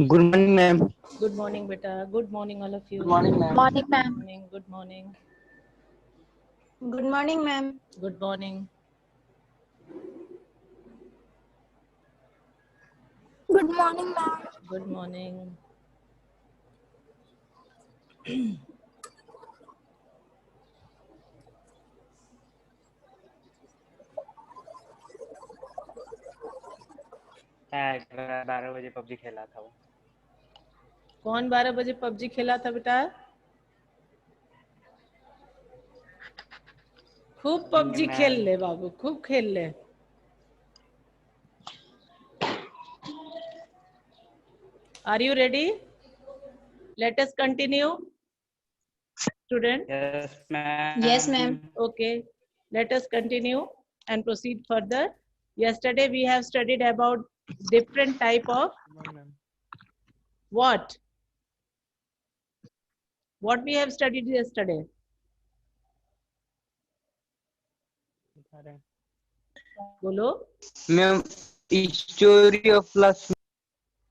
Good morning, ma'am. Good morning, beta. Good morning, all of you. Good morning, ma'am. Morning, ma'am. Morning. Good morning. Good morning, ma'am. Good morning. Good morning, ma'am. Good morning. मैं 12 बजे PUBG खेला था वो। कौन 12 बजे PUBG खेला था बेटा? खूब पबजी खेल ले बाबू, खूब खेल ले। Are you ready? Let us continue. Student? Yes, ma'am. Yes, ma'am. Okay. Let us continue and proceed further. Yesterday we have studied about different type of what? What we have studied yesterday? बोलो। Ma'am, story of last.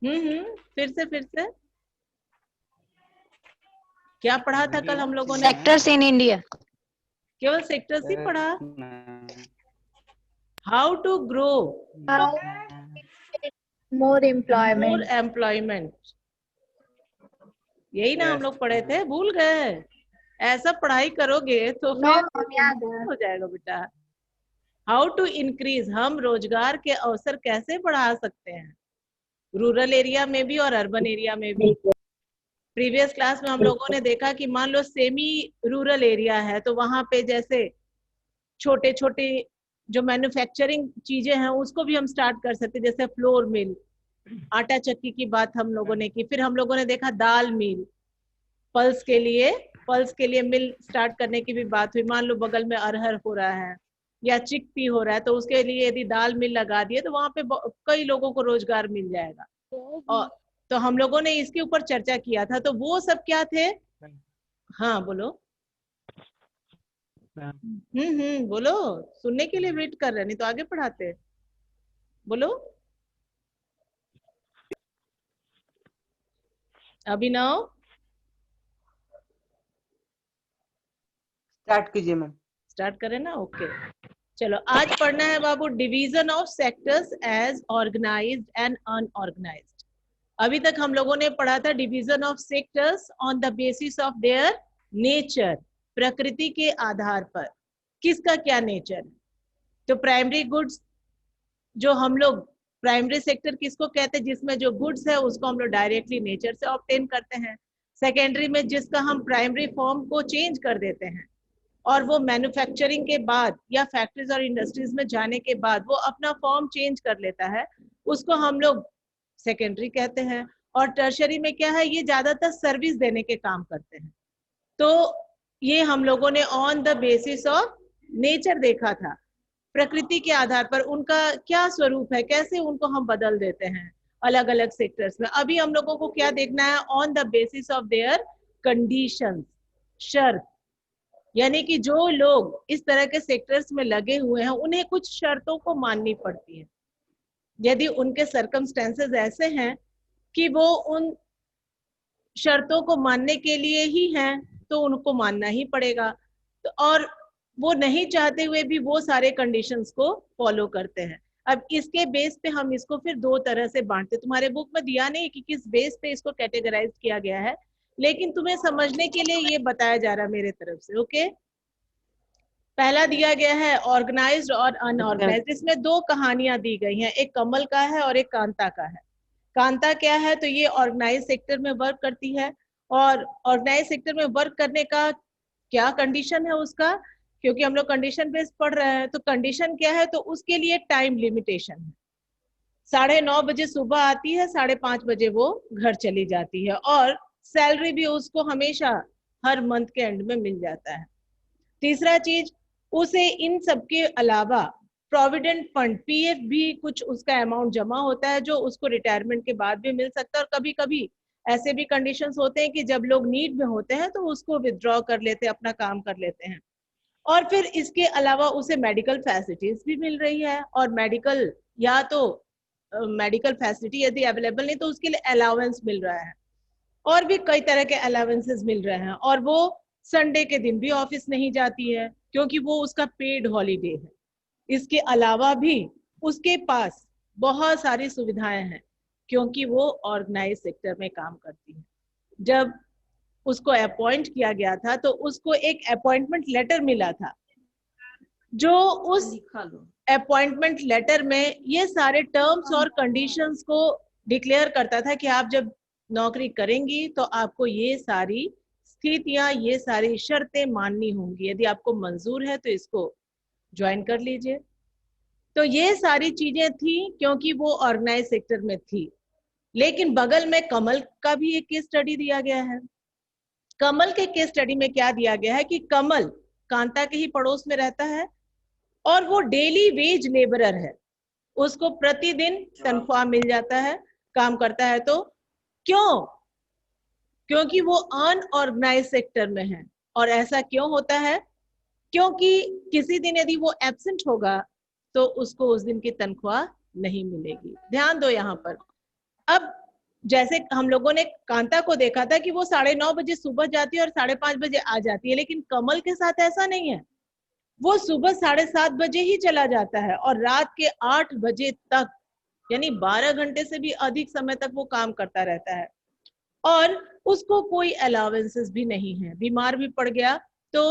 फिर से क्या पढ़ा था कल हम लोगों ने? Sectors in India. केवल सेक्टर्स ही पढ़ा। How to grow More employment. More employment, यही ना हम लोग पढ़े थे, भूल गए? ऐसा पढ़ाई करोगे तो फिर याद है। हो जाएगा बेटा। हाउ टू इंक्रीज, हम रोजगार के अवसर कैसे बढ़ा सकते हैं, रूरल एरिया में भी और अर्बन एरिया में भी। प्रीवियस क्लास में हम लोगों ने देखा कि मान लो सेमी रूरल एरिया है तो वहां पे जैसे छोटे छोटे जो मैन्युफैक्चरिंग चीजें हैं उसको भी हम स्टार्ट कर सकते, जैसे फ्लोर मिल, आटा चक्की की बात हम लोगों ने की। फिर हम लोगों ने देखा दाल मिल, पल्स के लिए मिल स्टार्ट करने की भी बात हुई। मान लो बगल में अरहर हो रहा है या चिकपी हो रहा है तो उसके लिए यदि दाल मिल लगा दिए तो वहां पे कई लोगों को रोजगार मिल जाएगा। और तो हम लोगों ने इसके ऊपर चर्चा किया था। तो वो सब क्या थे? हाँ बोलो। बोलो, सुनने के लिए वेट कर रहे, नहीं तो आगे पढ़ाते। बोलो अभिनव। स्टार्ट कीजिए मैम। स्टार्ट करें ना? ओके चलो, आज पढ़ना है बाबू division of sectors as organised and unorganised. अभी तक हम लोगों ने पढ़ा था division of sectors on the basis of their nature, प्रकृति के आधार पर किसका क्या नेचर है। तो प्राइमरी गुड्स, जो हम लोग प्राइमरी सेक्टर किसको कहते हैं, जिसमें जो गुड्स है उसको हम लोग डायरेक्टली नेचर से ऑब्टेन करते हैं। सेकेंडरी में जिसका हम प्राइमरी फॉर्म को चेंज कर देते हैं और वो मैन्युफैक्चरिंग के बाद या फैक्ट्रीज और इंडस्ट्रीज में जाने के बाद वो अपना फॉर्म चेंज कर लेता है, उसको हम लोग सेकेंडरी कहते हैं। और टर्शरी में क्या है, ये ज्यादातर सर्विस देने के काम करते हैं। तो ये हम लोगों ने on the basis of nature देखा था, प्रकृति के आधार पर उनका क्या स्वरूप है, कैसे उनको हम बदल देते हैं अलग अलग सेक्टर्स में। अभी हम लोगों को क्या देखना है, on the basis of there conditions, शर्त। यानी कि जो लोग इस तरह के सेक्टर्स में लगे हुए हैं उन्हें कुछ शर्तों को माननी पड़ती है। यदि उनके सर्कमस्टेंसेस ऐसे हैं कि वो उन शर्तों को मानने के लिए ही हैं तो उनको मानना ही पड़ेगा। तो और वो नहीं चाहते हुए भी वो सारे कंडीशंस को फॉलो करते हैं। अब इसके बेस पे हम इसको फिर दो तरह से बांटते। तुम्हारे बुक में दिया नहीं कि किस बेस पे इसको कैटेगराइज किया गया है, लेकिन तुम्हें समझने के लिए ये बताया जा रहा है मेरे तरफ से। ओके, पहला दिया गया है ऑर्गेनाइज्ड और अनऑर्गेनाइज्ड। इसमें दो कहानियां दी गई हैं, एक कमल का है और एक कांता का है। कांता क्या है, तो ये ऑर्गेनाइज सेक्टर में वर्क करती है। और ऑर्गेनाइज सेक्टर में वर्क करने का क्या कंडीशन है उसका, क्योंकि हम लोग कंडीशन बेस्ड पढ़ रहे हैं। तो कंडीशन क्या है, तो उसके लिए टाइम लिमिटेशन है। 9:30 बजे सुबह आती है, 5:30 बजे वो घर चली जाती है और सैलरी भी उसको हमेशा हर मंथ के एंड में मिल जाता है। तीसरा चीज, उसे इन सबके अलावा प्रोविडेंट फंड पीएफ भी कुछ उसका अमाउंट जमा होता है जो उसको रिटायरमेंट के बाद भी मिल सकता है। और कभी कभी ऐसे भी कंडीशंस होते हैं कि जब लोग नीड में होते हैं तो उसको विथड्रॉ कर लेते हैं, अपना काम कर लेते हैं। और फिर इसके अलावा उसे मेडिकल फैसिलिटीज भी मिल रही है, और मेडिकल या तो मेडिकल फैसिलिटी यदि अवेलेबल नहीं तो उसके लिए अलाउंस मिल रहा है, और भी कई तरह के अलाउंसेस मिल रहे हैं, और वो संडे के दिन भी ऑफिस नहीं जाती है क्योंकि वो उसका पेड हॉलीडे है। इसके अलावा भी उसके पास बहुत सारी सुविधाएं हैं क्योंकि वो ऑर्गेनाइज सेक्टर में काम करती है। जब उसको अपॉइंट किया गया था तो उसको एक अपॉइंटमेंट लेटर मिला था, जो उस अपॉइंटमेंट लेटर में ये सारे टर्म्स और कंडीशंस को डिक्लेयर करता था कि आप जब नौकरी करेंगी तो आपको ये सारी स्थितियां, ये सारी शर्तें माननी होंगी, यदि आपको मंजूर है तो इसको ज्वाइन कर लीजिए। तो ये सारी चीजें थी क्योंकि वो ऑर्गेनाइज सेक्टर में थी। लेकिन बगल में कमल का भी एक केस स्टडी दिया गया है। कमल के केस स्टडी में क्या दिया गया है कि कमल कांता के ही पड़ोस में रहता है और वो डेली वेज लेबरर है, उसको प्रतिदिन तनख्वाह मिल जाता है, काम करता है। तो क्यों? क्योंकि वो अनऑर्गेनाइज सेक्टर में है। और ऐसा क्यों होता है? क्योंकि किसी दिन यदि वो एब्सेंट होगा तो उसको उस दिन की तनख्वाह नहीं मिलेगी। ध्यान दो यहाँ पर। अब जैसे हम लोगों ने कांता को देखा था कि वो 9:30 बजे सुबह जाती है और 5:30 बजे आ जाती है, लेकिन कमल के साथ ऐसा नहीं है। वो सुबह 7:30 बजे ही चला जाता है और रात के 8 बजे तक, यानी 12 घंटे से भी अधिक समय तक वो काम करता रहता है। और उसको कोई अलाउंसेस भी नहीं है। बीमार भी पड़ गया तो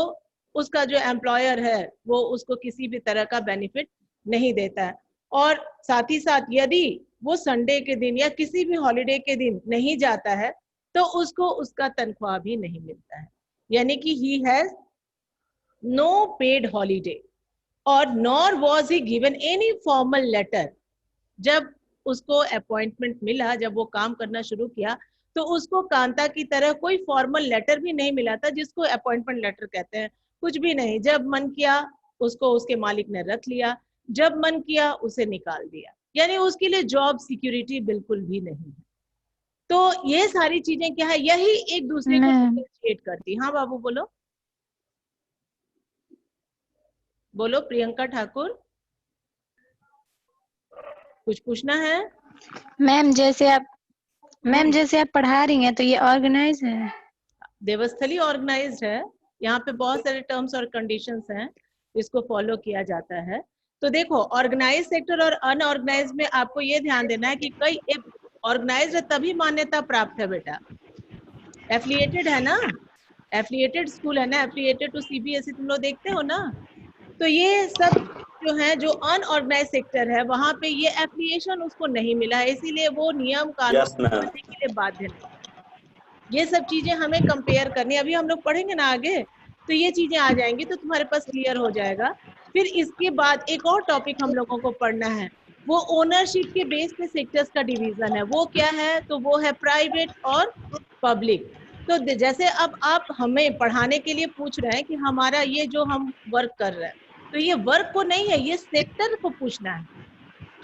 उसका जो एम्प्लॉयर है वो उसको किसी भी तरह का बेनिफिट नहीं देता है। और साथ ही साथ यदि वो संडे के दिन या किसी भी हॉलिडे के दिन नहीं जाता है तो उसको उसका तनख्वाह भी नहीं मिलता है, यानी कि he has no paid holiday. और nor was he given any formal letter. जब उसको अपॉइंटमेंट मिला, जब वो काम करना शुरू किया, तो उसको कांता की तरह कोई फॉर्मल लेटर भी नहीं मिला था, जिसको अपॉइंटमेंट लेटर कहते हैं। कुछ भी नहीं। जब मन किया उसको उसके मालिक ने रख लिया, जब मन किया उसे निकाल दिया, यानी उसके लिए जॉब सिक्योरिटी बिल्कुल भी नहीं है। तो ये सारी चीजें क्या है, यही एक दूसरे को डिफरेंशिएट करती। हाँ बाबू बोलो, बोलो प्रियंका ठाकुर, कुछ पूछना है? मैम जैसे आप पढ़ा रही हैं तो ये ऑर्गेनाइज है। देवस्थली ऑर्गेनाइज्ड है। यहाँ पे बहुत सारे टर्म्स और कंडीशंस हैं, इसको फॉलो किया जाता है। तो देखो, ऑर्गेनाइज सेक्टर और अनऑर्गेनाइज में आपको ये ध्यान देना है कि कई ऑर्गेनाइज्ड तभी मान्यता प्राप्त है बेटा, एफिलिएटेड है ना, एफिलिएटेड स्कूल है ना, एफिलिएटेड टू सीबीएसई तुम लोग देखते हो ना। तो ये सब जो है, जो अनऑर्गेनाइज सेक्टर है वहां पे ये एफिलिएशन उसको नहीं मिला है, इसीलिए वो नियम कानून मानने के लिए बाध्य नहीं। ये सब चीजें हमें कंपेयर करनी, अभी हम लोग पढ़ेंगे ना आगे, तो ये चीजें आ जाएंगी तो तुम्हारे पास क्लियर हो जाएगा। फिर इसके बाद एक और टॉपिक हम लोगों को पढ़ना है, वो ओनरशिप के बेस पे सेक्टर्स का डिवीजन है। वो क्या है? तो वो है प्राइवेट और पब्लिक। तो जैसे अब आप हमें पढ़ाने के लिए पूछ रहे हैं कि हमारा ये जो हम वर्क कर रहे हैं, तो ये वर्क को नहीं है, ये सेक्टर को पूछना है,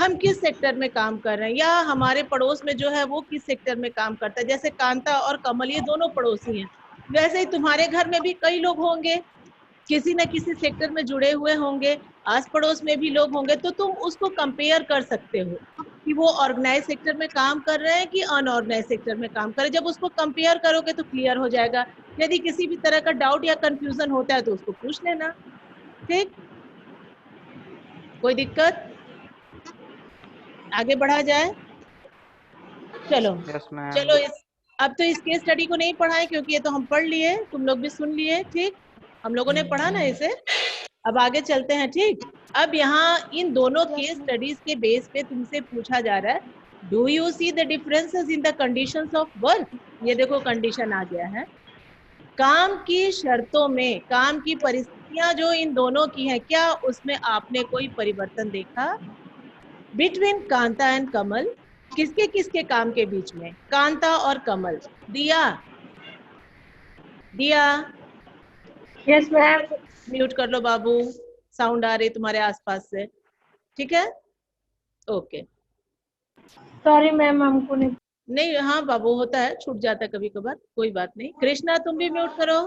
हम किस सेक्टर में काम कर रहे हैं, या हमारे पड़ोस में जो है वो किस सेक्टर में काम करता है। जैसे कांता और कमल ये दोनों पड़ोसी हैं, वैसे ही तुम्हारे घर में भी कई लोग होंगे, किसी न किसी सेक्टर में जुड़े हुए होंगे, आस पड़ोस में भी लोग होंगे, तो तुम उसको कंपेयर कर सकते हो कि वो ऑर्गेनाइज सेक्टर में काम कर रहे हैं कि अनऑर्गेनाइज सेक्टर में काम कर रहे हैं। जब उसको कंपेयर करोगे तो क्लियर हो जाएगा। यदि किसी भी तरह का डाउट या कंफ्यूजन होता है तो उसको पूछ लेना। ठीक, कोई दिक्कत? आगे बढ़ा जाए, चलो। Yes ma'am. चलो अब तो इस केस स्टडी को नहीं पढ़ाए क्योंकि ये तो हम पढ़ लिए, तुम लोग भी सुन लिए। ठीक, हम लोगों ने पढ़ा ना इसे, अब आगे चलते हैं। ठीक, अब यहाँ इन दोनों केस स्टडीज के बेस पे तुमसे पूछा जा रहा है, do you see the differences in the conditions of work. ये देखो कंडीशन आ गया है, काम की शर्तों में, काम की परिस्थितियां जो इन दोनों की है, क्या उसमें आपने कोई परिवर्तन देखा? बिटवीन कांता एंड कमल, किसके किसके काम के बीच में, कांता और कमल। दिया, दिया यस मैम। म्यूट कर लो बाबू, साउंड आ रही तुम्हारे आसपास से। ठीक है, ओके। सॉरी मैम, हमको नहीं। नहीं, हाँ बाबू, होता है, छूट जाता है कभी कभार, कोई बात नहीं। कृष्णा तुम भी म्यूट करो,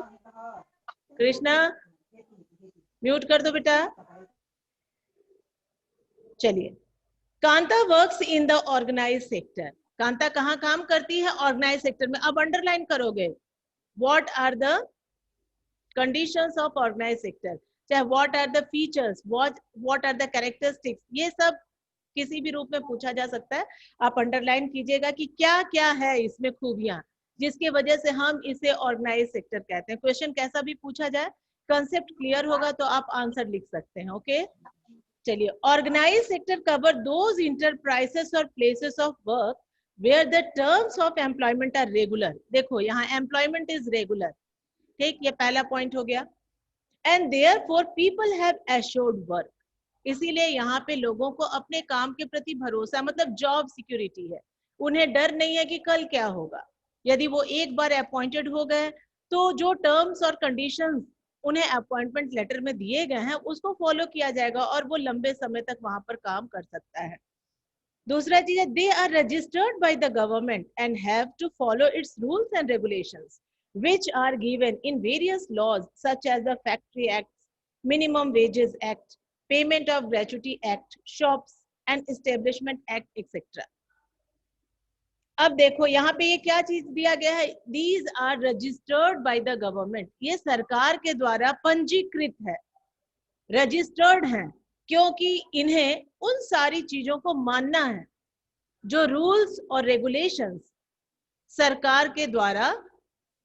कृष्णा म्यूट कर दो बेटा। चलिए, Kanta works in the organise sector. Kanta कहाँ काम करती है? ऑर्गेनाइज सेक्टर में। अब अंडरलाइन करोगे, what are the conditions of organise sector, चाहे what are the features, what are the characteristics, ये सब किसी भी रूप में पूछा जा सकता है। आप अंडरलाइन कीजिएगा कि क्या क्या है इसमें खूबियां जिसकी वजह से हम इसे ऑर्गेनाइज सेक्टर कहते हैं। क्वेश्चन कैसा भी पूछा जाए, कंसेप्ट क्लियर होगा तो आप आंसर लिख सकते हैं। ओके, चलिए। Organise sector cover those enterprises और places of work where the terms of employment are regular. देखो यहाँ एम्प्लॉयमेंट इज रेगुलर, ठीक, ये पहला पॉइंट हो गया। And therefore people have assured work, इसीलिए यहाँ पे लोगों को अपने काम के प्रति भरोसा, मतलब जॉब सिक्योरिटी है। उन्हें डर नहीं है कि कल क्या होगा। यदि वो एक बार अपॉइंटेड हो गए तो जो टर्म्स और कंडीशंस उन्हें अपॉइंटमेंट लेटर में दिए गए हैं उसको फॉलो किया जाएगा और वो लंबे समय तक वहां पर काम कर सकता है। दूसरा चीज है, they are registered by the government and have to follow its rules and regulations which are given in various laws such as the Factory Act, Minimum Wages Act, Payment of Gratuity Act, Shops and Establishment Act, etc. अब देखो यहाँ पे ये क्या चीज दिया गया है, these are registered by the government, ये सरकार के द्वारा पंजीकृत है, रजिस्टर्ड है, क्योंकि इन्हें उन सारी चीजों को मानना है जो रूल्स और रेगुलेशंस सरकार के द्वारा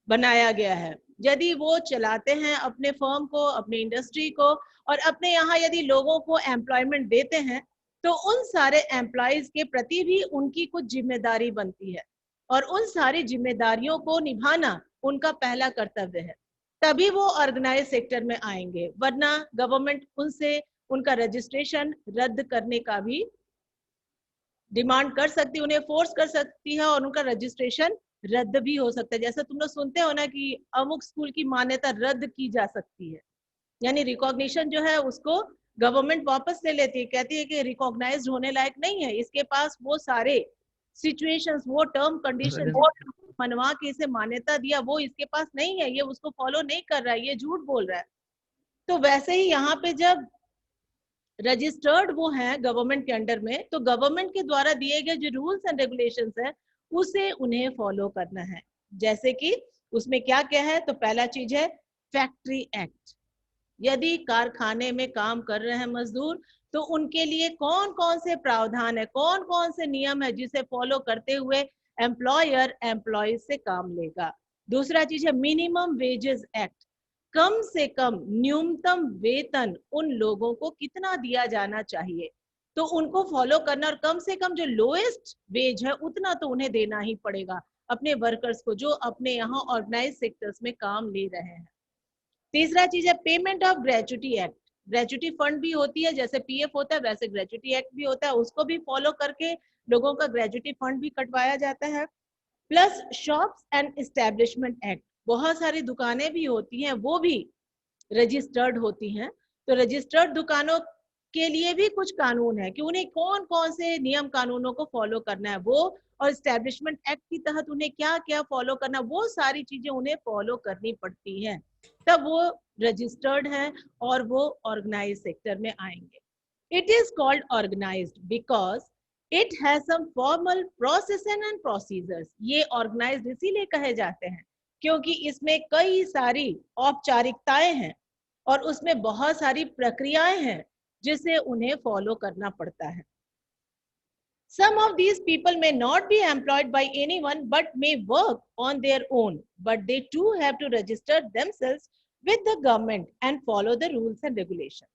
बनाया गया है। यदि वो चलाते हैं अपने फर्म को, अपनी इंडस्ट्री को, और अपने यहाँ यदि लोगों को एम्प्लॉयमेंट देते हैं तो उन सारे एम्प्लॉयज के प्रति भी उनकी कुछ जिम्मेदारी बनती है और उन सारी जिम्मेदारियों को निभाना उनका पहला कर्तव्य है। तभी वो ऑर्गेनाइज सेक्टर में आएंगे, वरना गवर्नमेंट उनसे उनका रजिस्ट्रेशन रद्द करने का भी डिमांड कर सकती है, उन्हें फोर्स कर सकती है और उनका रजिस्ट्रेशन रद्द भी हो सकता है। जैसा तुम लोग सुनते हो ना कि अमुक स्कूल की मान्यता रद्द की जा सकती है, यानी रिकॉग्निशन जो है उसको गवर्नमेंट वापस ले लेती है, कहती है कि रिकॉग्नाइज्ड होने लायक नहीं है, इसके पास वो सारे सिचुएशंस, वो टर्म कंडीशन मनवा के इसे मान्यता दिया वो इसके पास नहीं है, ये उसको फॉलो नहीं कर रहा है, ये झूठ बोल रहा है। तो वैसे ही यहाँ पे जब रजिस्टर्ड वो है गवर्नमेंट के अंडर में, तो गवर्नमेंट के द्वारा दिए गए जो रूल्स एंड रेगुलेशंस है उसे उन्हें फॉलो करना है। जैसे कि उसमें क्या क्या है, तो पहला चीज है फैक्ट्री एक्ट। यदि कारखाने में काम कर रहे हैं मजदूर तो उनके लिए कौन कौन से प्रावधान है, कौन कौन से नियम है जिसे फॉलो करते हुए एम्प्लॉयर एम्प्लॉय से काम लेगा। दूसरा चीज है मिनिमम वेजेस एक्ट, कम से कम न्यूनतम वेतन उन लोगों को कितना दिया जाना चाहिए तो उनको फॉलो करना, और कम से कम जो लोएस्ट वेज है उतना तो उन्हें देना ही पड़ेगा अपने वर्कर्स को जो अपने यहाँ ऑर्गेनाइज सेक्टर्स में काम ले रहे हैं। तीसरा चीज है payment of gratuity act, gratuity fund भी होती है, जैसे पीएफ होता है वैसे ग्रेचुटी एक्ट भी होता है, उसको भी फॉलो करके लोगों का ग्रेचुटी फंड भी कटवाया जाता है। Plus shops and establishment act, बहुत सारी दुकानें भी होती हैं वो भी रजिस्टर्ड होती हैं, तो रजिस्टर्ड दुकानों के लिए भी कुछ कानून है कि उन्हें कौन कौन से नियम कानूनों को फॉलो करना है वो, और एस्टेब्लिशमेंट एक्ट के तहत उन्हें क्या क्या फॉलो करना, वो सारी चीजें उन्हें फॉलो करनी पड़ती हैं, तब वो रजिस्टर्ड है और वो ऑर्गेनाइज सेक्टर में आएंगे। It is called organised because it has some formal process and procedures. ये ऑर्गेनाइज्ड इसीलिए कहे जाते हैं क्योंकि इसमें कई सारी औपचारिकताएं हैं और उसमें बहुत सारी प्रक्रियाएं हैं जिसे उन्हें फॉलो करना पड़ता है। Some of these people may not be employed by anyone but may work on their own, but they too have to register themselves with the government and follow the rules and regulations.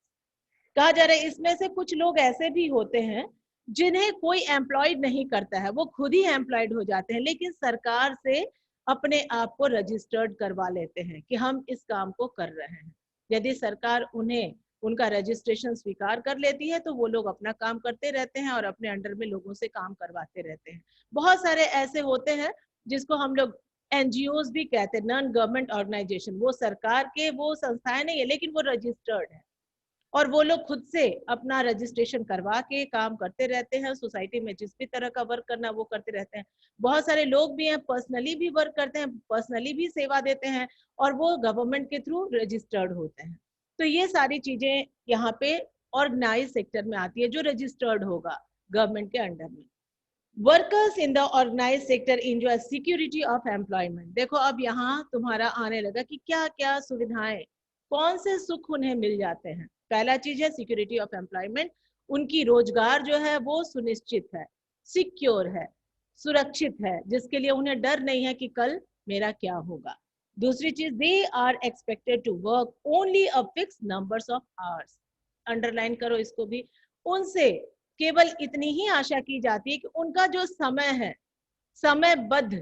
कहा जा रहा है इसमें से कुछ लोग ऐसे भी होते हैं जिन्हें कोई एम्प्लॉयड नहीं करता है, वो खुद ही एम्प्लॉयड हो जाते हैं, लेकिन सरकार से अपने आप को रजिस्टर्ड करवा लेते हैं कि हम इस काम को कर रहे हैं। यदि सरकार उन्हें उनका रजिस्ट्रेशन स्वीकार कर लेती है तो वो लोग अपना काम करते रहते हैं और अपने अंडर में लोगों से काम करवाते रहते हैं। बहुत सारे ऐसे होते हैं जिसको हम लोग एनजीओज भी कहते हैं, नॉन गवर्नमेंट ऑर्गेनाइजेशन, वो सरकार के वो संस्थाएं नहीं है लेकिन वो रजिस्टर्ड है और वो लोग खुद से अपना रजिस्ट्रेशन करवा के काम करते रहते हैं, सोसाइटी में जिस भी तरह का वर्क करना वो करते रहते हैं। बहुत सारे लोग भी हैं पर्सनली भी वर्क करते हैं, पर्सनली भी सेवा देते हैं और वो गवर्नमेंट के थ्रू रजिस्टर्ड होते हैं। तो ये सारी चीजें यहाँ पे ऑर्गेनाइज सेक्टर में आती है जो रजिस्टर्ड होगा, गवर्नमेंट के अंडर में। Workers in the organise sector enjoy security of employment. देखो अब यहाँ तुम्हारा आने लगा कि क्या क्या सुविधाएं, कौन से सुख उन्हें मिल जाते हैं। पहला चीज है सिक्योरिटी ऑफ एम्प्लॉयमेंट, उनकी रोजगार जो है वो सुनिश्चित है, सिक्योर है, सुरक्षित है, जिसके लिए उन्हें डर नहीं है कि कल मेरा क्या होगा। दूसरी चीज, they are expected to work only a fix numbers of hours. Underline करो इसको भी, उनसे केवल इतनी ही आशा की जाती है कि उनका जो समय है समयबद्ध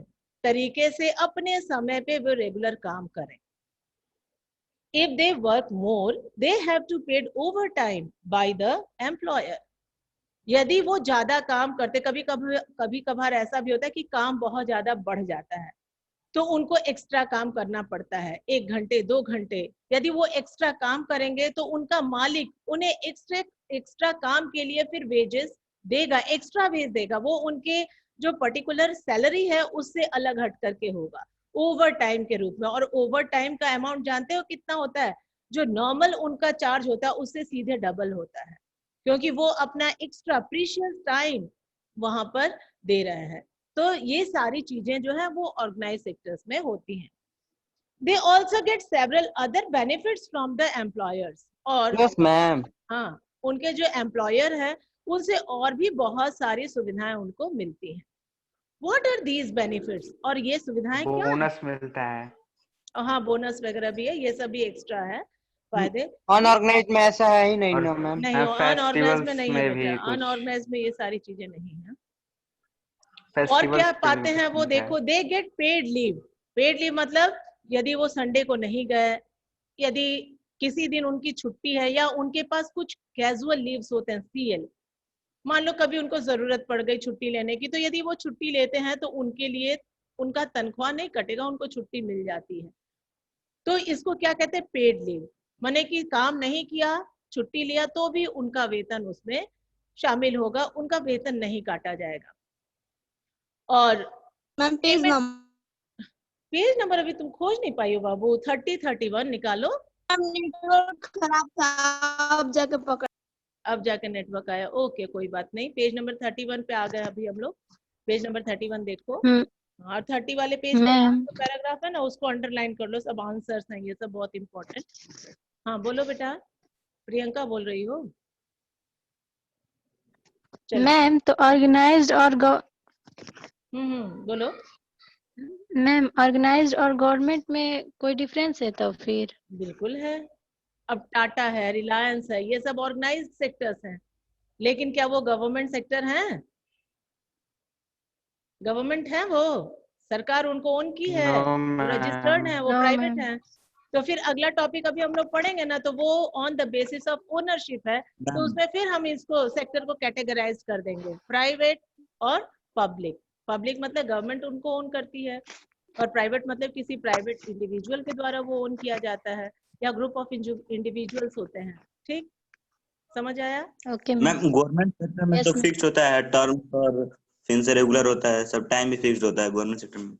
तरीके से अपने समय पे वो रेगुलर काम करें। If they work more, they have to paid overtime by the employer. यदि वो ज्यादा काम करते, कभी कभार ऐसा भी होता है कि काम बहुत ज्यादा बढ़ जाता है तो उनको एक्स्ट्रा काम करना पड़ता है, 1 घंटे 2 घंटे। यदि वो एक्स्ट्रा काम करेंगे तो उनका मालिक उन्हें एक्स्ट्रा काम के लिए फिर वेजेस देगा, एक्स्ट्रा वेज देगा, वो उनके जो पर्टिकुलर सैलरी है उससे अलग हट करके होगा, ओवर टाइम के रूप में। और ओवर टाइम का अमाउंट जानते हो कितना होता है? जो नॉर्मल उनका चार्ज होता है उससे सीधे डबल होता है, क्योंकि वो अपना एक्स्ट्रा प्रीशियस टाइम वहां पर दे रहे हैं। तो ये सारी चीजें जो है वो ऑर्गेनाइज सेक्टर्स में होती हैं। They also get several other benefits from the employers. और यस मैम। हाँ, उनके जो एम्प्लॉयर है उनसे और भी बहुत सारी सुविधाएं उनको मिलती हैं। What are these benefits? और ये सुविधाएं क्या है? बोनस मिलता है। हाँ, बोनस वगैरह भी है, ये सब भी एक्स्ट्रा है फायदे। अनऑर्गेनाइज में ऐसा है ही नहीं ना मैम। नहीं, अनऑर्गेनाइज में नहीं है में भी बेटा, कुछ अनऑर्गेनाइज में ये सारी चीजें नहीं है। और फेस्टिवल्स क्या पे पाते भी हैं वो? मिलता है। देखो, they get paid leave. Paid leave मतलब यदि वो संडे को नहीं गए, यदि किसी दिन उनकी छुट्टी है, या उनके पास कुछ कैजुअल लीव्स होते हैं, सीएल, मान लो कभी उनको जरूरत पड़ गई छुट्टी लेने की, तो यदि वो छुट्टी लेते हैं तो उनके लिए उनका तनख्वाह नहीं कटेगा, उनको छुट्टी मिल जाती है। तो इसको क्या कहते हैं? Paid leave. माने कि काम नहीं किया, छुट्टी लिया, तो भी उनका वेतन उसमें शामिल होगा, उनका वेतन नहीं काटा जाएगा। और ma'am page number page number अभी तुम खोज नहीं पाई हो बाबू, 30-31 निकालो। नेटवर्क खराब था, अब जाके पकड़। अब जाके नेटवर्क आया, ओके कोई बात नहीं। पेज नंबर 31 पे आ गए अभी हम लोग। पेज नंबर 31 देखो, और 30 वाले पेज का मैम जो पैराग्राफ है ना उसको अंडरलाइन कर लो, सब आंसर्स हैं ये सब, बहुत इंपॉर्टेंट। हाँ बोलो बेटा, प्रियंका बोल रही हो? चलो मैम तो ऑर्गेनाइज्ड और बोलो। मैम ऑर्गेनाइज्ड और गवर्नमेंट में कोई डिफरेंस है तो फिर? बिल्कुल है। अब टाटा है, रिलायंस है, ये सब ऑर्गेनाइज्ड सेक्टर्स हैं, लेकिन क्या वो गवर्नमेंट सेक्टर हैं? गवर्नमेंट है वो? सरकार उनको ओन की है, नो रजिस्टर्ड है, वो नो प्राइवेट मैम। है। तो फिर अगला टॉपिक अभी हम लोग पढ़ेंगे ना, तो वो on the basis of ownership है, तो उसमें फिर हम इसको सेक्टर को कैटेगराइज कर देंगे, प्राइवेट और पब्लिक। पब्लिक मतलब गवर्नमेंट उनको ओन करती है, और प्राइवेट मतलब किसी प्राइवेट इंडिविजुअल के द्वारा वो ओन किया जाता है, या ग्रुप ऑफ इंडिविजुअल्स होते हैं। ठीक, समझ आया? ओके मैम गवर्नमेंट सेक्टर में तो फिक्स होता है टर्म, और फिर से रेगुलर होता है, सब टाइम भी फिक्स होता है गवर्नमेंट सेक्टर में।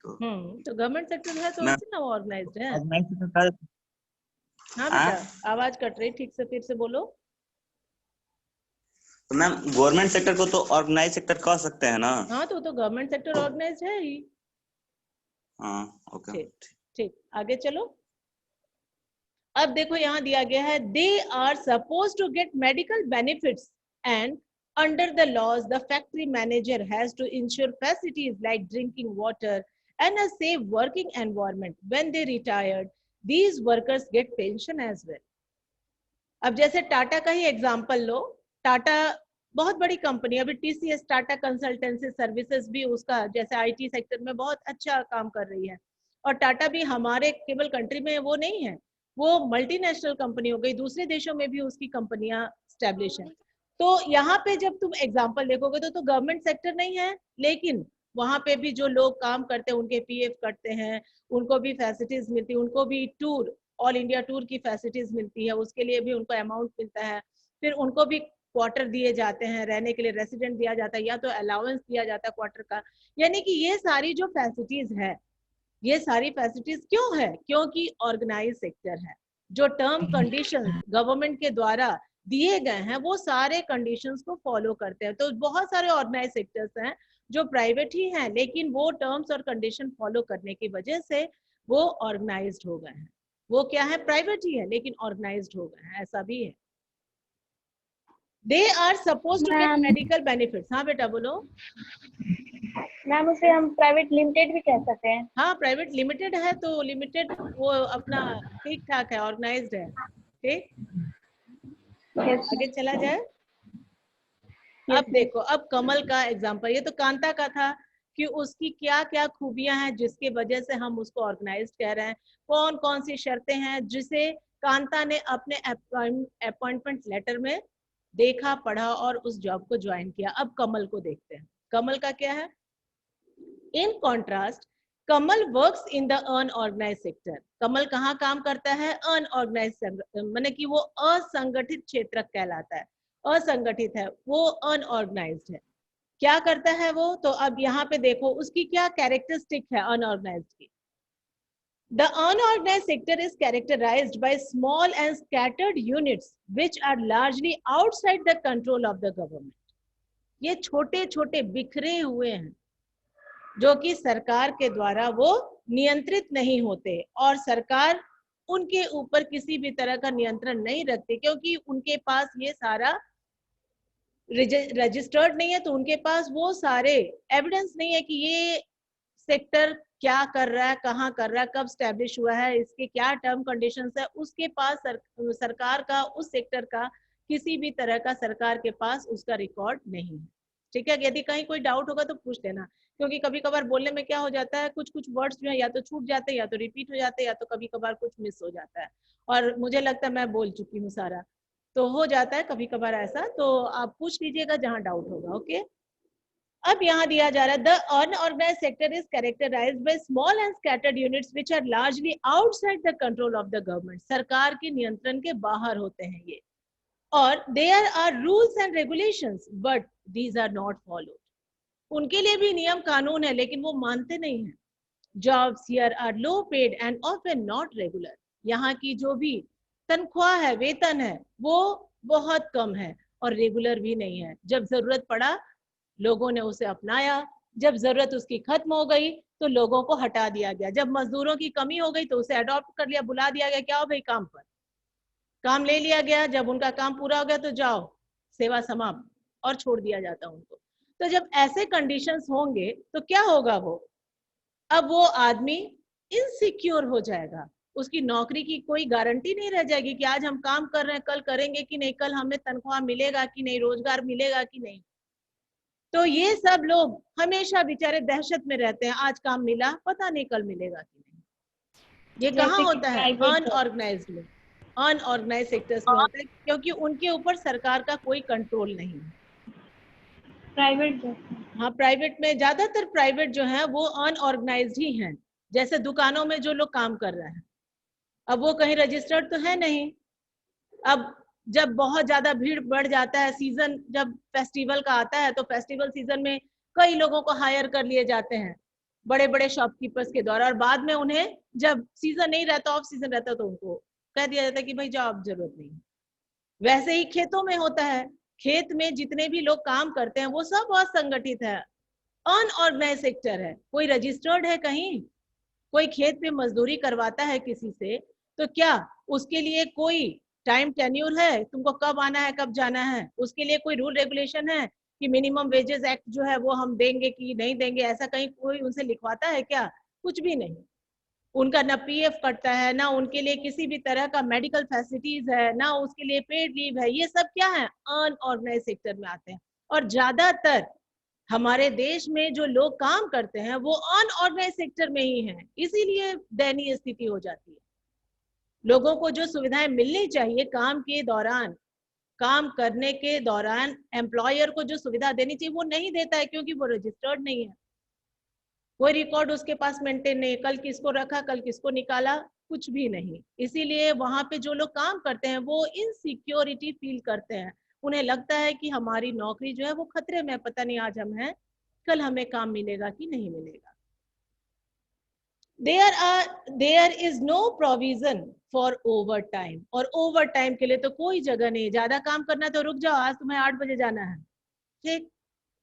तो गवर्नमेंट सेक्टर है तो मैम इससे ना ऑर्गेनाइज्ड है। ऑर्गेनाइज सेक्टर हाँ बेटा, आवाज कट रही, ठीक से फिर से बोलो। तो मैम गवर्नमेंट सेक्टर को तो ऑर्गेनाइज सेक्टर कह सकते हैं ना? हाँ, तो गवर्नमेंट सेक्टर ऑर्गेनाइज्ड है ही। हाँ ओके। ठीक ठीक, आगे चलो। अब देखो यहाँ दिया गया है, they are suppose to get medical benefits and under the laws the factory manager has to ensure facilities like drinking water and a safe working environment. When they retired, these workers get pension as well. अब जैसे टाटा का ही example लो, टाटा बहुत बड़ी company, अभी TCS Tata consultancy services भी उसका जैसे IT sector में बहुत अच्छा काम कर रही है। और टाटा भी हमारे केवल कंट्री में वो नहीं है, वो मल्टीनेशनल कंपनी हो गई, दूसरे देशों में भी उसकी कंपनियां स्टैब्लिश हैं। तो यहाँ पे जब तुम एग्जाम्पल देखोगे तो गवर्नमेंट सेक्टर नहीं है, लेकिन वहां पे भी जो लोग काम करते हैं उनके पीएफ कटते हैं, उनको भी फैसिलिटीज मिलती है, उनको भी टूर, ऑल इंडिया टूर की फैसिलिटीज मिलती है, उसके लिए भी उनको अमाउंट मिलता है। फिर उनको भी क्वार्टर दिए जाते हैं, रहने के लिए रेसिडेंट दिया जाता है, या तो अलाउंस दिया जाता है क्वार्टर का। यानी कि ये सारी जो फैसिलिटीज है, ये सारी फैसिलिटीज क्यों है? क्योंकि ऑर्गेनाइज सेक्टर है। जो टर्म कंडीशन गवर्नमेंट के द्वारा दिए गए हैं वो सारे कंडीशंस को फॉलो करते हैं। तो बहुत सारे ऑर्गेनाइज सेक्टर्स हैं जो प्राइवेट ही हैं, लेकिन वो टर्म्स और कंडीशन फॉलो करने की वजह से वो ऑर्गेनाइज्ड हो गए हैं। वो क्या है, प्राइवेट ही है लेकिन ऑर्गेनाइज्ड हो गए हैं, ऐसा भी है। They are suppose to get ma'am medical benefits. हाँ बेटा बोलो। मैम उसे हम प्राइवेट लिमिटेड भी कह सकते हैं। हाँ प्राइवेट लिमिटेड है तो लिमिटेड वो अपना ठीक ठाक है, ऑर्गेनाइज्ड है। ठीक, यस आगे चला जाए। अब देखो, अब कमल का एग्जांपल, ये तो कांता का था कि उसकी क्या क्या खूबियां हैं जिसकी वजह से हम उसको ऑर्गेनाइज्ड कह रहे हैं, कौन कौन सी शर्तें हैं जिसे कांता ने अपने अपॉइंटमेंट लेटर में देखा, पढ़ा और उस जॉब को ज्वाइन किया। अब कमल को देखते हैं, कमल का क्या है। In contrast Kamal works in the unorganised sector. Kamal कहाँ काम करता है, अनऑर्गेनाइज्ड, माने कि वो असंगठित क्षेत्र कहलाता है, असंगठित है, वो अनऑर्गेनाइज्ड है। क्या करता है वो, तो अब यहाँ पे देखो उसकी क्या कैरेक्टरिस्टिक है अनऑर्गेनाइज्ड की। The unorganized sector is characterized by small and scattered units which are largely outside the control of the government. ये छोटे छोटे बिखरे हुए हैं जो कि सरकार के द्वारा वो नियंत्रित नहीं होते, और सरकार उनके ऊपर किसी भी तरह का नियंत्रण नहीं रखती क्योंकि उनके पास ये सारा रजिस्टर्ड नहीं है, तो उनके पास वो सारे एविडेंस नहीं है कि ये सेक्टर क्या कर रहा है, कहाँ कर रहा है, कब स्टैब्लिश हुआ है, इसके क्या टर्म कंडीशंस है। उसके पास सरकार का उस सेक्टर का किसी भी तरह का सरकार के पास उसका रिकॉर्ड नहीं है। ठीक है, यदि कहीं कोई डाउट होगा तो पूछ लेना, क्योंकि कभी कभार बोलने में क्या हो जाता है, कुछ कुछ वर्ड्स जो है या तो छूट जाते हैं या तो रिपीट हो जाते हैं या तो कभी कभार कुछ मिस हो जाता है, और मुझे लगता है मैं बोल चुकी हूँ सारा, तो हो जाता है कभी कभार ऐसा, तो आप पूछ लीजिएगा जहां डाउट होगा। ओके, अब यहाँ दिया जा रहा है, the unorganised sector is characterised by small and scattered units which are largely outside the control of the government. सरकार के नियंत्रण के बाहर होते हैं ये, और there are rules and regulations but these are not followed. उनके लिए भी नियम कानून है लेकिन वो मानते नहीं हैं। Jobs here are low paid and often not regular. यहाँ की जो भी तनख्वाह है, वेतन है, वो बहुत कम है और रेगुलर भी नहीं है। जब जरूरत पड़ा लोगों ने उसे अपनाया, जब जरूरत उसकी खत्म हो गई तो लोगों को हटा दिया गया, जब मजदूरों की कमी हो गई तो उसे अडॉप्ट कर लिया, बुला दिया गया, क्या हो भाई काम पर, काम ले लिया गया, जब उनका काम पूरा हो गया तो जाओ सेवा समाप्त, और छोड़ दिया जाता उनको। तो जब ऐसे कंडीशंस होंगे तो क्या होगा, वो अब वो आदमी इनसिक्योर हो जाएगा, उसकी नौकरी की कोई गारंटी नहीं रह जाएगी कि आज हम काम कर रहे हैं कल करेंगे कि नहीं, कल हमें तनख्वाह मिलेगा कि नहीं, रोजगार मिलेगा कि नहीं। तो ये सब लोग हमेशा बेचारे दहशत में रहते हैं, आज काम मिला पता नहीं कल मिलेगा कि नहीं। ये कहाँ होता है, अनऑर्गेनाइज्ड में, अनऑर्गेनाइज्ड सेक्टर्स में होता है, क्योंकि उनके ऊपर सरकार का कोई कंट्रोल नहीं है। प्राइवेट हाँ प्राइवेट में, ज्यादातर प्राइवेट जो है वो अनऑर्गेनाइज्ड ही हैं। जैसे दुकानों में जो लोग काम कर रहे हैं, अब वो कहीं रजिस्टर्ड तो है नहीं। अब जब बहुत ज्यादा भीड़ बढ़ जाता है, सीजन जब फेस्टिवल का आता है तो फेस्टिवल सीजन में कई लोगों को हायर कर लिए जाते हैं बड़े बड़े शॉपकीपर्स के द्वारा, और बाद में उन्हें जब सीजन नहीं रहता, ऑफ सीजन रहता, तो उनको कह दिया जाता है कि भाई जाओ, अब जरूरत नहीं है। वैसे ही खेतों में होता है, खेत में जितने भी लोग काम करते हैं वो सब असंगठित है, अनऑर्गेनाइज्ड सेक्टर है, कोई रजिस्टर्ड है कहीं, कोई खेत पे मजदूरी करवाता है किसी से, तो क्या उसके लिए कोई टाइम टेन्यूर है, तुमको कब आना है कब जाना है, उसके लिए कोई रूल रेगुलेशन है कि मिनिमम वेजेस एक्ट जो है वो हम देंगे कि नहीं देंगे, ऐसा कहीं कोई उनसे लिखवाता है क्या, कुछ भी नहीं। उनका ना पीएफ कटता है, ना उनके लिए किसी भी तरह का मेडिकल फैसिलिटीज है, ना उसके लिए पेड लीव है, ये सब क्या है, अनऑर्गेनाइज्ड सेक्टर में आते हैं। और ज्यादातर हमारे देश में जो लोग काम करते हैं वो अनऑर्गेनाइज्ड सेक्टर में ही हैं, इसीलिए दयनीय स्थिति हो जाती है। लोगों को जो सुविधाएं मिलनी चाहिए काम के दौरान, काम करने के दौरान एम्प्लॉयर को जो सुविधा देनी चाहिए वो नहीं देता है, क्योंकि वो रजिस्टर्ड नहीं है, कोई रिकॉर्ड उसके पास मेंटेन नहीं, कल किसको रखा कल किसको निकाला, कुछ भी नहीं। इसीलिए वहां पे जो लोग काम करते हैं वो इनसिक्योरिटी फील करते हैं, उन्हें लगता है कि हमारी नौकरी जो है वो खतरे में, पता नहीं आज हम हैं कल हमें काम मिलेगा कि नहीं मिलेगा। there is no provision for overtime, और overtime के लिए तो कोई जगह नहीं। ज्यादा काम करना है तो रुक जाओ, आज तुम्हें 8 बजे जाना है, ठीक,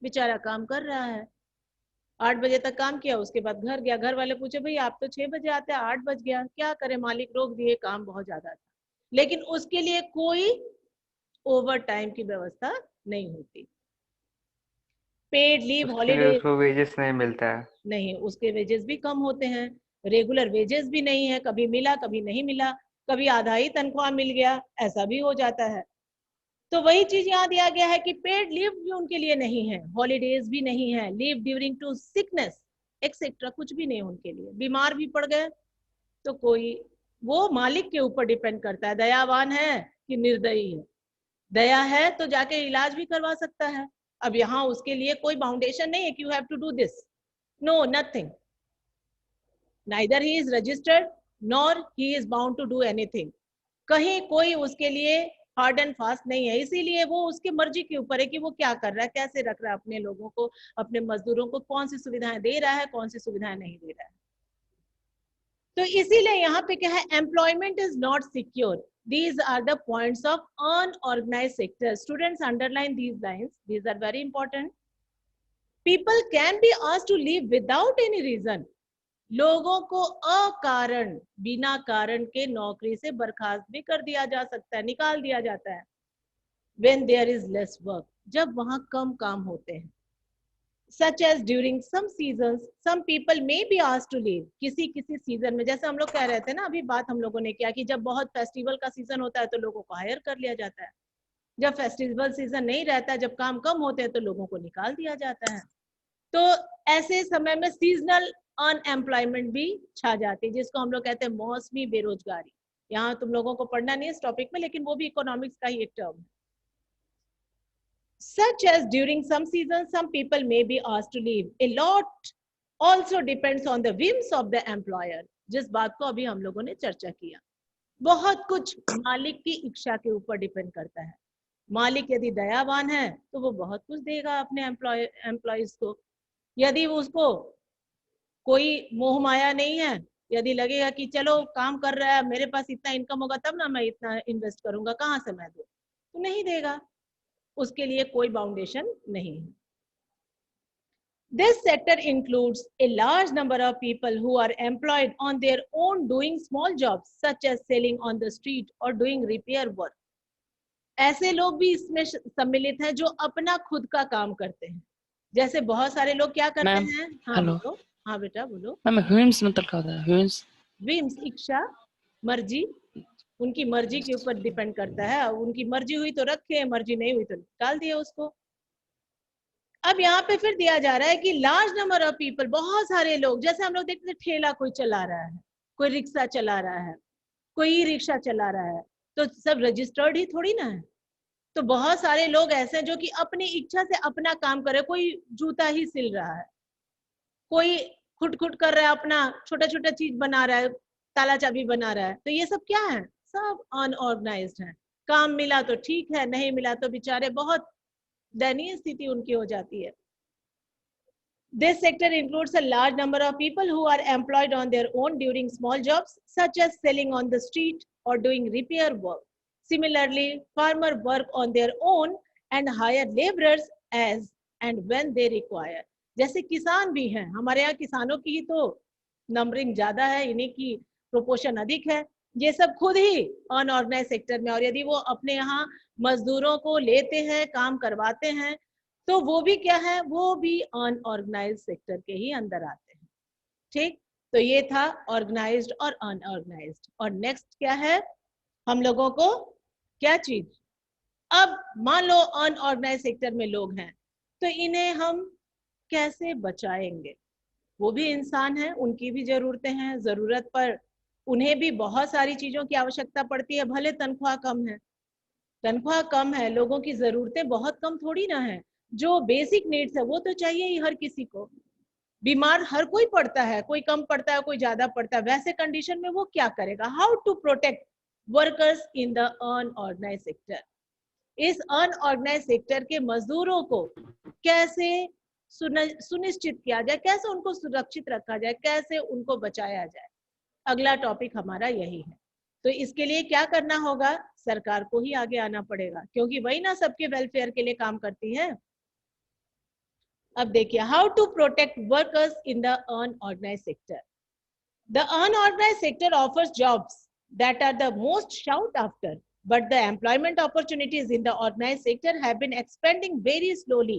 बेचारा काम कर रहा है, 8 बजे तक काम किया, उसके बाद घर गया, घर वाले पूछे भाई आप तो 6 बजे आते हैं, 8 बज गया, क्या करे, मालिक रोक दिए, काम बहुत ज्यादा था, लेकिन उसके लिए कोई ओवर टाइम की व्यवस्था नहीं होती। पेड लीव, उसके लिए हॉलीडे उसको वेजेस नहीं मिलता है। नहीं, उसके वेजेस भी कम होते हैं, रेगुलर वेजेस भी नहीं है, कभी मिला कभी नहीं मिला, कभी आधा ही तनख्वाह मिल गया, ऐसा भी हो जाता है। तो वही चीज यहाँ दिया गया है कि पेड लीव भी उनके लिए नहीं है, हॉलीडेज भी नहीं है, leave during to sickness etcetera कुछ भी नहीं उनके लिए। बीमार भी पड़ गए तो कोई, वो मालिक के ऊपर डिपेंड करता है, दयावान है कि निर्दयी है। दया है तो जाके इलाज भी करवा सकता है। अब यहाँ उसके लिए कोई बाउंडेशन नहीं है कि you have to do this, no, nothing, neither he is registered nor he is bound to do anything. कहीं कोई उसके लिए हार्ड एंड फास्ट नहीं है, इसीलिए वो उसकी मर्जी के ऊपर है कि वो क्या कर रहा है, कैसे रख रहा है अपने लोगों को, अपने मजदूरों को, कौन सी सुविधाएं दे रहा है, कौन सी सुविधाएं नहीं दे रहा है। तो इसीलिए यहाँ पे क्या है, employment is not secure. These are the points of unorganized sector. Students underline these lines. These are very important. People can be asked to leave without any reason. लोगों को अकारण, बिना कारण के नौकरी से बर्खास्त भी कर दिया जा सकता है, निकाल दिया जाता है। When there is less work, जब वहां कम काम होते हैं। Such as during some seasons, some people may be asked to leave. किसी किसी सीजन में, जैसे हम लोग कह रहे थे ना, अभी बात हम लोगों ने किया कि जब बहुत फेस्टिवल का सीजन होता है तो लोगों को हायर कर लिया जाता है, जब फेस्टिवल सीजन नहीं रहता है, जब काम कम होते हैं तो लोगों को निकाल दिया जाता है। तो ऐसे समय में सीजनल अनएम्प्लॉयमेंट भी छा जाती है, जिसको हम लोग कहते हैं मौसमी बेरोजगारी। यहाँ तुम लोगों को पढ़ना नहीं है इस टॉपिक में, लेकिन वो भी इकोनॉमिक्स का ही एक टर्म है। Such as during some seasons, some people may be asked to leave. A lot also depends on the whims of the employer. जिस बात को अभी हम लोगों ने चर्चा किया, बहुत कुछ मालिक की इच्छा के ऊपर डिपेंड करता है। मालिक यदि दयावान है तो वो बहुत कुछ देगा अपने एम्प्लॉयज को। यदि वो उसको कोई मोह माया नहीं है, यदि लगेगा कि चलो काम कर रहा है, मेरे पास इतना इनकम होगा तब ना मैं इतना इन्वेस्ट करूंगा, कहाँ से मैं दूं, तो नहीं देगा, उसके लिए कोई बाउंडेशन नहीं है। This sector includes a large number of people who are employed on their own doing small jobs such as selling on the street or doing repair work. ऐसे लोग भी इसमें सम्मिलित हैं जो अपना खुद का काम करते हैं। जैसे बहुत सारे लोग क्या करते हैं, हाँ हेलो, बोलो, हाँ बेटा बोलो। मैम ह्यूम्स मतलब क्या होता है? ह्यूम्स विम्स इच्छा, मर्जी, उनकी मर्जी के ऊपर डिपेंड करता है। उनकी मर्जी हुई तो रखे, मर्जी नहीं हुई तो निकाल दिया उसको। अब यहाँ पे फिर दिया जा रहा है कि लार्ज नंबर ऑफ पीपल, बहुत सारे लोग, जैसे हम लोग देखते हैं ठेला कोई चला रहा है, कोई रिक्शा चला रहा है, कोई ई रिक्शा चला रहा है, तो सब रजिस्टर्ड ही थोड़ी ना है। तो बहुत सारे लोग ऐसे हैं जो कि अपनी इच्छा से अपना काम करे, कोई जूता ही सिल रहा है, कोई खुट खुट कर रहा है, अपना छोटा छोटा चीज बना रहा है, ताला चाबी बना रहा है। तो ये सब क्या है, सब अनऑर्गेनाइज्ड है। काम मिला तो ठीक है, नहीं मिला तो बेचारे बहुत दयनीय स्थिति उनकी हो जाती है। This sector includes a large number of people who are employed on their own during small jobs such as selling on the street or doing repair work. Similarly, farmers work on their own and hire laborers as and when they require. जैसे किसान भी हैं, हमारे यहाँ किसानों की तो numbering ज्यादा है, इन्हीं की प्रोपोर्शन अधिक है। ये सब खुद ही अनऑर्गेनाइज सेक्टर में, और यदि वो अपने यहाँ मजदूरों को लेते हैं, काम करवाते हैं, तो वो भी क्या है, वो भी अनऑर्गेनाइज सेक्टर के ही अंदर आते हैं। ठीक, तो ये था ऑर्गेनाइज्ड और अनऑर्गेनाइज्ड। और नेक्स्ट क्या है, हम लोगों को क्या चीज, अब मान लो अनऑर्गेनाइज सेक्टर में लोग हैं, तो इन्हें हम कैसे बचाएंगे? वो भी इंसान है, उनकी भी जरूरतें हैं, जरूरत पर उन्हें भी बहुत सारी चीजों की आवश्यकता पड़ती है। भले तनख्वाह कम है, तनख्वाह कम है, लोगों की जरूरतें बहुत कम थोड़ी ना है। जो बेसिक नीड्स है वो तो चाहिए ही हर किसी को। बीमार हर कोई पड़ता है, कोई कम पड़ता है, कोई ज्यादा पड़ता है। वैसे कंडीशन में वो क्या करेगा? How to protect workers in the unorganise sector. इस अनऑर्गेनाइज सेक्टर के मजदूरों को कैसे सुनिश्चित किया जाए, कैसे उनको सुरक्षित रखा जाए, कैसे उनको बचाया जाए। अगला टॉपिक हमारा यही है। तो इसके लिए क्या करना होगा, सरकार को ही आगे आना पड़ेगा, क्योंकि वही ना सबके वेलफेयर के लिए काम करती है। अब देखिए, how to protect workers in the unorganised sector. The unorganised sector offers jobs that are the most sought after, but the employment opportunities in the organized sector have been expanding very slowly.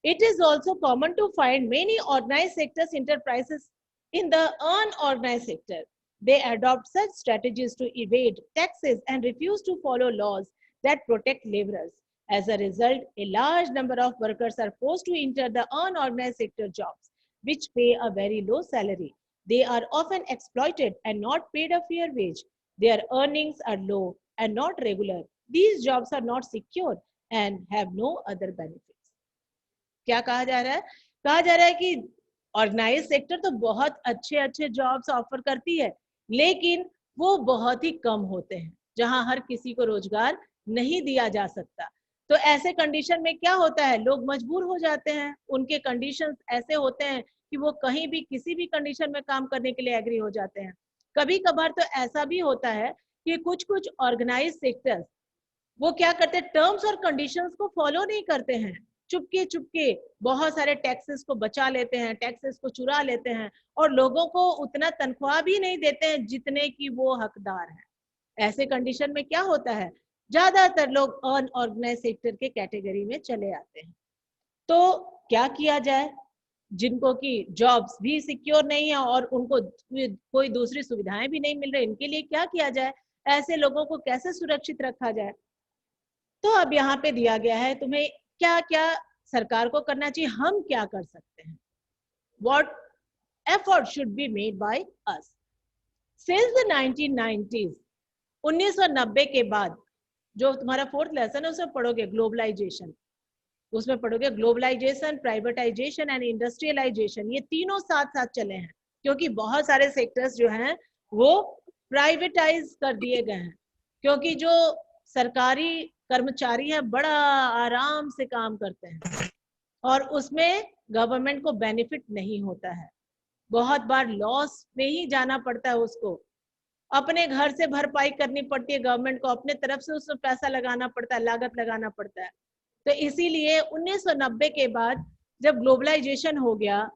It is also common to find many organized sectors enterprises in the unorganized sector. They adopt such strategies to evade taxes and refuse to follow laws that protect laborers. As a result, a large number of workers are forced to enter the unorganized sector jobs, which pay a very low salary. They are often exploited and not paid a fair wage. Their earnings are low and not regular. These jobs are not secure and have no other benefits. क्या कहा जा रहा है? कहा जा रहा है कि ऑर्गेनाइज सेक्टर तो बहुत अच्छे अच्छे जॉब्स ऑफर करती है, लेकिन वो बहुत ही कम होते हैं, जहां हर किसी को रोजगार नहीं दिया जा सकता। तो ऐसे कंडीशन में क्या होता है, लोग मजबूर हो जाते हैं, उनके कंडीशंस ऐसे होते हैं कि वो कहीं भी किसी भी कंडीशन में काम करने के लिए एग्री हो जाते हैं। कभी कभार तो ऐसा भी होता है कि कुछ कुछ ऑर्गेनाइज सेक्टर्स वो क्या करते हैं, टर्म्स और कंडीशंस को फॉलो नहीं करते हैं, चुपके चुपके बहुत सारे टैक्सेस को बचा लेते हैं, टैक्सेस को चुरा लेते हैं और लोगों को उतना तनख्वाह भी नहीं देते हैं जितने की वो हकदार हैं। ऐसे कंडीशन में क्या होता है, ज्यादातर लोग अनऑर्गेनाइज सेक्टर के कैटेगरी में चले आते हैं। तो क्या किया जाए, जिनको की जॉब्स भी सिक्योर नहीं है और उनको कोई दूसरी सुविधाएं भी नहीं मिल रही, इनके लिए क्या किया जाए, ऐसे लोगों को कैसे सुरक्षित रखा जाए। तो अब यहाँ पे दिया गया है तुम्हें क्या क्या सरकार को करना चाहिए, हम क्या कर सकते हैं। What effort should be made by us? Since the 1990s, 1990 के बाद, जो तुम्हारा फोर्थ लेसन है उसमें पढ़ोगे ग्लोबलाइजेशन, उसमें पढ़ोगे ग्लोबलाइजेशन, प्राइवेटाइजेशन एंड इंडस्ट्रियलाइजेशन, ये तीनों साथ साथ चले हैं, क्योंकि बहुत सारे सेक्टर्स जो हैं वो प्राइवेटाइज कर दिए गए हैं, क्योंकि जो सरकारी कर्मचारी हैं बड़ा आराम से काम करते हैं और उसमें गवर्नमेंट को बेनिफिट नहीं होता है, बहुत बार लॉस में ही जाना पड़ता है, उसको अपने घर से भरपाई करनी पड़ती है, गवर्नमेंट को अपने तरफ से उसमें पैसा लगाना पड़ता है, लागत लगाना पड़ता है। तो इसीलिए 1990 के बाद जब ग्लोबलाइजेशन हो गया,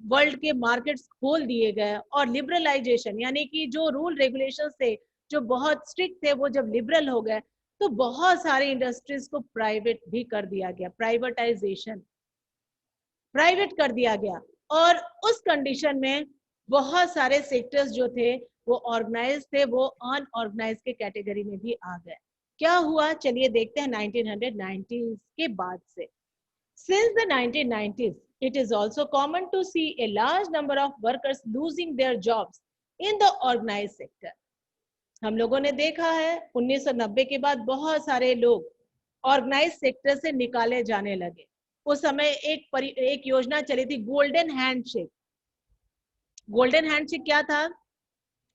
वर्ल्ड के मार्केट्स खोल दिए गए और लिबरलाइजेशन यानी कि जो रूल रेगुलेशंस थे जो बहुत स्ट्रिक्ट थे वो जब लिबरल हो गए तो बहुत सारे इंडस्ट्रीज को प्राइवेट भी कर दिया गया, प्राइवेटाइजेशन, प्राइवेट कर दिया गया। और उस कंडीशन में बहुत सारे सेक्टर्स जो थे वो ऑर्गेनाइज थे, वो अनऑर्गेनाइज के कैटेगरी में भी आ गए। क्या हुआ, चलिए देखते हैं 1990s के बाद से। Since the 1990s, it is also common to see a large number of workers losing their jobs in the organized sector. हम लोगों ने देखा है 1990 के बाद बहुत सारे लोग ऑर्गेनाइज सेक्टर से निकाले जाने लगे। उस समय एक योजना चली थी गोल्डन हैंडशेक। गोल्डन हैंडशेक क्या था,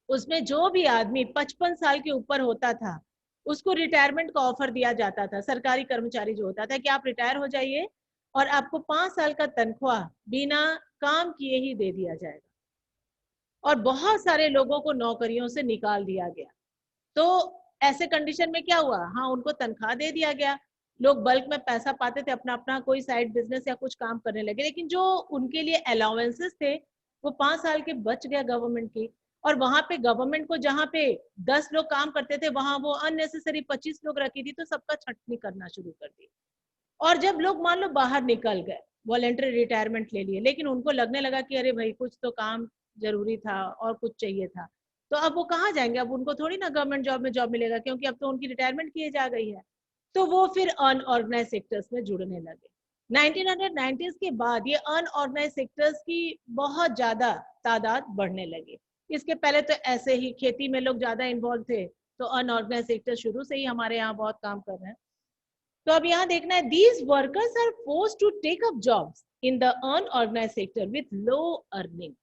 उसमें जो भी आदमी 55 साल के ऊपर होता था उसको रिटायरमेंट का ऑफर दिया जाता था। सरकारी कर्मचारी जो होता था कि आप रिटायर हो जाइए और आपको 5 साल का तनख्वाह बिना काम किए ही दे दिया जाएगा। और बहुत सारे लोगों को नौकरियों से निकाल दिया गया। तो ऐसे कंडीशन में क्या हुआ, हाँ उनको तनख्वाह दे दिया गया, लोग बल्क में पैसा पाते थे, अपना अपना कोई साइड बिजनेस या कुछ काम करने लगे, लेकिन जो उनके लिए अलाउंसेस थे वो 5 साल के बच गया गवर्नमेंट की। और वहां पे गवर्नमेंट को जहाँ पे 10 लोग काम करते थे वहां वो अननेसेसरी 25 लोग रखी थी, तो सबका छटनी करना शुरू कर दी। और जब लोग मान लो बाहर निकल गए, वॉलंटरी रिटायरमेंट ले लिए, लेकिन उनको लगने लगा कि अरे भाई कुछ तो काम जरूरी था और कुछ चाहिए था, तो अब वो कहाँ जाएंगे, अब उनको थोड़ी ना गवर्नमेंट जॉब में जॉब मिलेगा, क्योंकि अब तो उनकी रिटायरमेंट की जा गई है। तो वो फिर अनऑर्गेनाइज सेक्टर्स में जुड़ने लगे। 1990s के बाद ये अनऑर्गेनाइज सेक्टर्स की बहुत ज्यादा तादाद बढ़ने लगी। इसके पहले तो ऐसे ही खेती में लोग ज्यादा इन्वॉल्व थे, तो अनऑर्गेनाइज सेक्टर शुरू से ही हमारे यहाँ बहुत काम कर रहे हैं। तो अब यहाँ देखना है, these workers are forced to take up jobs in the unorganise sector with low earning.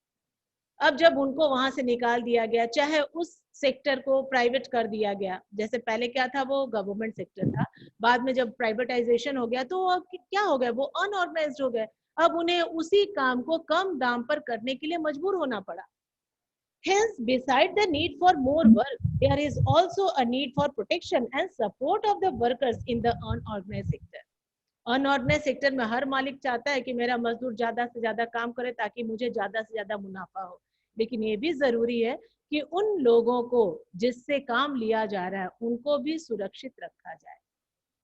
अब जब उनको वहां से निकाल दिया गया, चाहे उस सेक्टर को प्राइवेट कर दिया गया, जैसे पहले क्या था वो गवर्नमेंट सेक्टर था, बाद में जब प्राइवेटाइजेशन हो गया तो क्या हो गया, वो अनऑर्गेनाइज्ड हो गए। अब उन्हें उसी काम को कम दाम पर करने के लिए मजबूर होना पड़ा। Hence, beside the need for more work, there is also a need for protection and support of the workers in the unorganized sector. Unorganise sector में हर मालिक चाहता है कि मेरा मजदूर ज्यादा से ज्यादा काम करे ताकि मुझे ज्यादा से ज्यादा मुनाफा हो, लेकिन ये भी जरूरी है कि उन लोगों को जिससे काम लिया जा रहा है उनको भी सुरक्षित रखा जाए।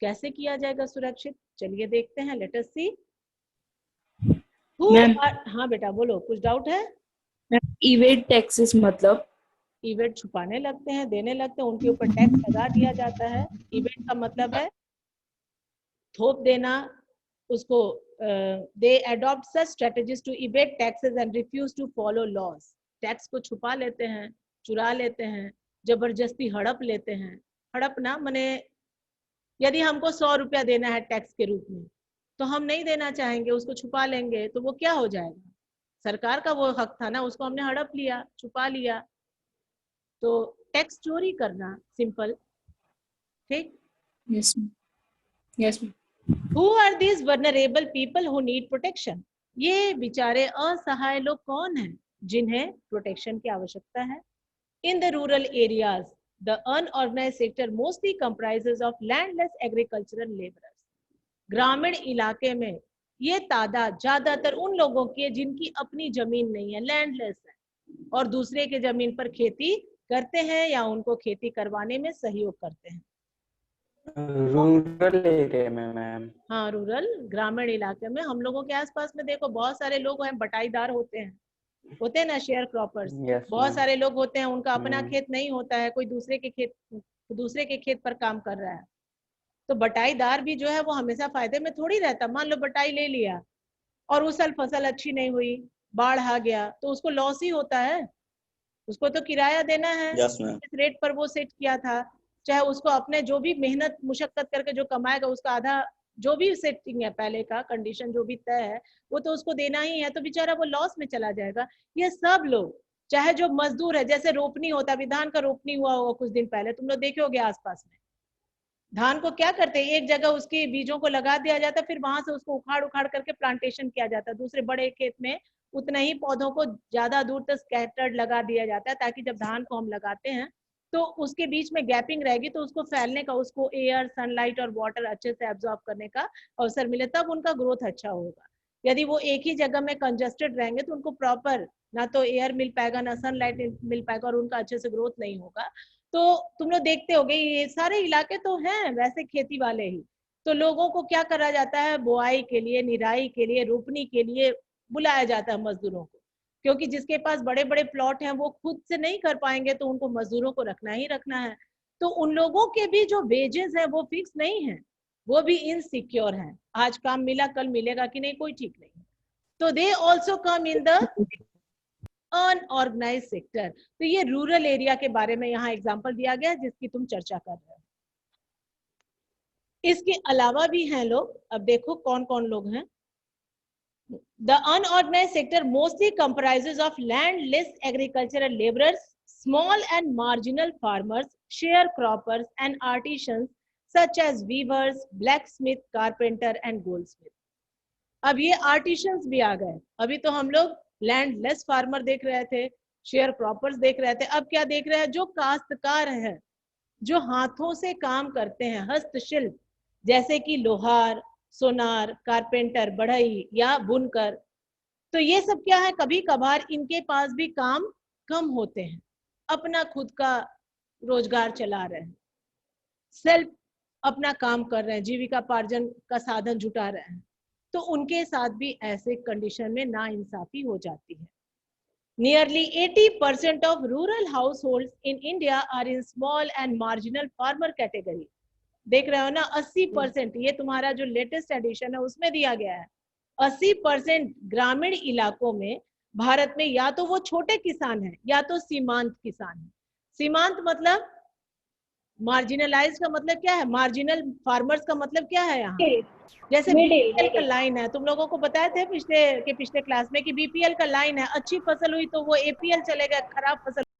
कैसे किया जाएगा सुरक्षित, चलिए देखते हैं। लेट अस सी। हाँ बेटा बोलो, कुछ डाउट है? इवेड टैक्सेस मतलब इवेट छुपाने लगते हैं, देने लगते हैं, उनके ऊपर टैक्स लगा दिया जाता है। इवेट का मतलब है थोप देना उसको। They adopt such strategies to evade taxes and refuse to follow laws. Tax को छुपा लेते हैं, चुरा लेते हैं, जबरदस्ती हड़प लेते हैं। हड़पना माने यदि हमको 100 रुपया देना है टैक्स के रूप में तो हम नहीं देना चाहेंगे, उसको छुपा लेंगे, तो वो क्या हो जाएगा? सरकार का वो हक था ना, उसको हमने हड़प लिया, छुपा लिया। तो टैक्स चोरी करना, सिंपल। ठीक। Yes yes. Who are these vulnerable people who need protection? ये बेचारे असहाय लोग कौन हैं जिन्हें प्रोटेक्शन की आवश्यकता है? In the rural areas, the unorganized sector mostly comprises of landless agricultural laborers. ग्रामीण इलाके में ये तादाद ज्यादातर उन लोगों की है जिनकी अपनी जमीन नहीं है, लैंडलेस है, और दूसरे के जमीन पर खेती करते हैं या उनको खेती करवाने में सहयोग करते हैं। रूरल एरिया में मैम। हाँ, रूरल ग्रामीण इलाके में। हम लोगों के आसपास में देखो बहुत सारे लोग हैं बटाईदार होते हैं ना, शेयर क्रॉपर्स। बहुत सारे लोग होते हैं उनका अपना खेत नहीं होता है, कोई दूसरे के खेत पर काम कर रहा है। तो बटाईदार भी जो है वो हमेशा फायदे में थोड़ी रहता। मान लो बटाई ले लिया और उस साल फसल अच्छी नहीं हुई, बाढ़ आ गया, तो उसको लॉस ही होता है। उसको तो किराया देना है जिस रेट पर वो सेट किया था, चाहे उसको अपने जो भी मेहनत मुशक्कत करके जो कमाएगा उसका आधा, जो भी सेटिंग है पहले का कंडीशन जो भी तय है वो तो उसको देना ही है, तो बेचारा वो लॉस में चला जाएगा। ये सब लोग, चाहे जो मजदूर है, जैसे रोपनी होता है, धान का रोपनी हुआ होगा कुछ दिन पहले, तुम लोग देखे होगे आसपास में। धान को क्या करते हैं, एक जगह उसके बीजों को लगा दिया जाता है, फिर वहां से उसको उखाड़ उखाड़ करके प्लांटेशन किया जाता है। दूसरे बड़े खेत में उतना ही पौधों को ज्यादा दूर तक स्कैटर्ड लगा दिया जाता है, ताकि जब धान को हम लगाते हैं तो उसके बीच में गैपिंग रहेगी, तो उसको फैलने का, उसको एयर, सनलाइट और वाटर अच्छे से एब्जॉर्ब करने का अवसर मिले, तब उनका ग्रोथ अच्छा होगा। यदि वो एक ही जगह में कंजस्टेड रहेंगे तो उनको प्रॉपर ना तो एयर मिल पाएगा, ना सनलाइट मिल पाएगा, और उनका अच्छे से ग्रोथ नहीं होगा। तो तुम लोग देखते होगे ये सारे इलाके तो हैं वैसे खेती वाले ही, तो लोगों को क्या करा जाता है, बुआई के लिए, निराई के लिए, रोपनी के लिए बुलाया जाता है मजदूरों को, क्योंकि जिसके पास बड़े बड़े प्लॉट हैं वो खुद से नहीं कर पाएंगे, तो उनको मजदूरों को रखना ही रखना है। तो उन लोगों के भी जो वेजेस है वो फिक्स नहीं है, वो भी इनसिक्योर हैं। आज काम मिला कल मिलेगा कि नहीं कोई ठीक नहीं। तो they also come in the unorganised sector. तो ये रूरल एरिया के बारे में यहाँ एग्जांपल दिया गया जिसकी तुम चर्चा कर रहे हो। इसके अलावा भी हैं लोग, अब देखो कौन कौन लोग हैं। The unorganized sector mostly comprises of landless agricultural laborers, small and marginal farmers, sharecroppers and artisans such as weavers, blacksmith, carpenter and goldsmith. अब ये artisans भी आ गए। अभी तो हम लोग लैंडलेस फार्मर देख रहे थे, शेयर क्रॉपर्स देख रहे थे, अब क्या देख रहे हैं, जो काश्तकार हैं, जो हाथों से काम करते हैं, हस्तशिल्प, जैसे कि लोहार, सोनार, कारपेंटर, बढ़ई या बुनकर। तो ये सब क्या है, कभी कभार इनके पास भी काम कम होते हैं, अपना खुद का रोजगार चला रहे हैं, सेल्फ अपना काम कर रहे हैं, जीविकापार्जन का साधन जुटा रहे हैं, तो उनके साथ भी ऐसे कंडीशन में नाइंसाफी हो जाती है। Nearly 80% of rural households in India are in small and marginal farmer category. देख रहे हो ना, 80%, ये तुम्हारा जो लेटेस्ट एडिशन है उसमें दिया गया है। 80% ग्रामीण इलाकों में भारत में या तो वो छोटे किसान हैं या तो सीमांत किसान हैं। सीमांत मतलब मार्जिनलाइज का मतलब क्या है, मार्जिनल फार्मर्स का मतलब क्या है यहाँ, जैसे बीपीएल का लाइन है, तुम लोगों को बताए थे पिछले क्लास में कि बीपीएल का लाइन है, अच्छी फसल हुई तो वो एपीएल चलेगा, खराब फसल